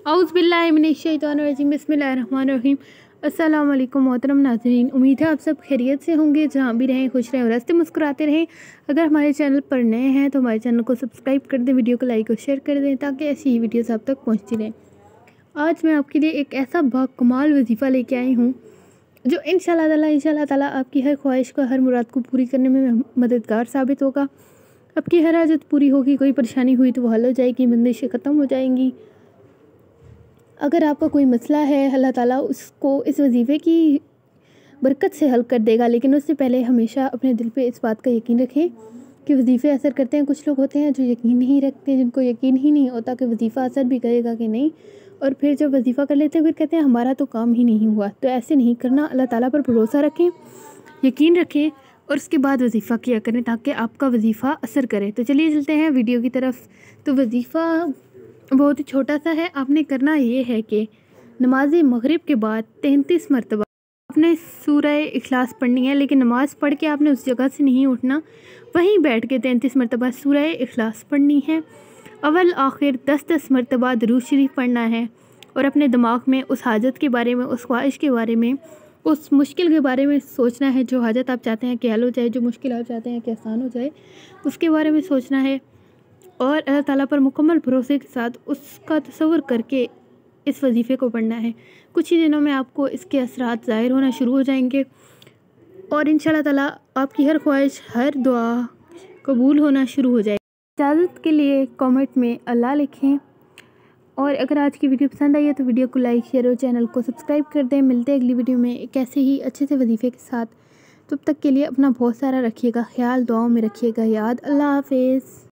औज़ुबिल्लाहिमिनश्शैतानिर्रजीम बिस्मिल्लाहिर्रहमानिर्रहीम। अस्सलाम वालेकुम मोहतरम नाज़रीन, उम्मीद है आप सब खैरियत से होंगे, जहाँ भी रहें खुश रहें और हंसते मुस्कुराते रहें। अगर हमारे चैनल पर नए हैं तो हमारे चैनल को सब्सक्राइब कर दें, वीडियो को लाइक और शेयर कर दें ताकि ऐसी ही वीडियोस आप तक पहुँचती रहें। आज मैं आपके लिए एक ऐसा बाकमाल वजीफ़ा लेके आई हूँ जो इंशाअल्लाह ताला आपकी हर ख्वाहिश को, हर मुराद को पूरी करने में मददगार साबित होगा। आपकी हर हाजत पूरी होगी, कोई परेशानी हुई तो वो हल हो जाएगी, बंदिशें ख़त्म हो जाएंगी। अगर आपका कोई मसला है, अल्लाह ताला उसको इस वजीफ़े की बरकत से हल कर देगा। लेकिन उससे पहले हमेशा अपने दिल पे इस बात का यकीन रखें कि वजीफ़े असर करते हैं। कुछ लोग होते हैं जो यकीन नहीं रखते, जिनको यकीन ही नहीं होता कि वजीफ़ा असर भी करेगा कि नहीं, और फिर जब वजीफ़ा कर लेते हैं फिर कहते हैं हमारा तो काम ही नहीं हुआ। तो ऐसे नहीं करना, अल्लाह ताला पर भरोसा रखें, यकीन रखें और उसके बाद वजीफ़ा किया करें ताकि आपका वजीफ़ा असर करे। तो चलिए चलते हैं वीडियो की तरफ। तो वजीफ़ा बहुत ही छोटा सा है। आपने करना ये है कि नमाज मगरिब के बाद 33 मरतबा आपने सूरह इखलास पढ़नी है, लेकिन नमाज़ पढ़ के आपने उस जगह से नहीं उठना, वहीं बैठ के 33 मरतबा सूरह इखलास पढ़नी है। अव्वल आखिर 10-10 मरतबा दुरूद शरीफ पढ़ना है और अपने दिमाग में उस हाजत के बारे में, उस ख्वाहिश के बारे में, उस मुश्किल के बारे में सोचना है। जो हाजत आप चाहते हैं कि हल हो जाए, जो मुश्किल आप चाहते हैं कि आसान हो जाए, उसके बारे में सोचना है और अल्लाह ताला पर मुकम्मल भरोसे के साथ उसका तसव्वुर करके इस वजीफ़े को पढ़ना है। कुछ ही दिनों में आपको इसके असरात ज़ाहिर होना शुरू हो जाएंगे और इंशाअल्लाह ताला आपकी हर ख्वाहिश, हर दुआ कबूल होना शुरू हो जाएगी। इजाज़त के लिए कमेंट में अल्लाह लिखें और अगर आज की वीडियो पसंद आई है तो वीडियो को लाइक, शेयर और चैनल को सब्सक्राइब कर दें। मिलते हैं अगली वीडियो में एक ऐसे ही अच्छे से वजीफ़े के साथ। तब तक के लिए अपना बहुत सारा रखिएगा ख्याल, दुआओं में रखिएगा याद। अल्लाह हाफ़िज़।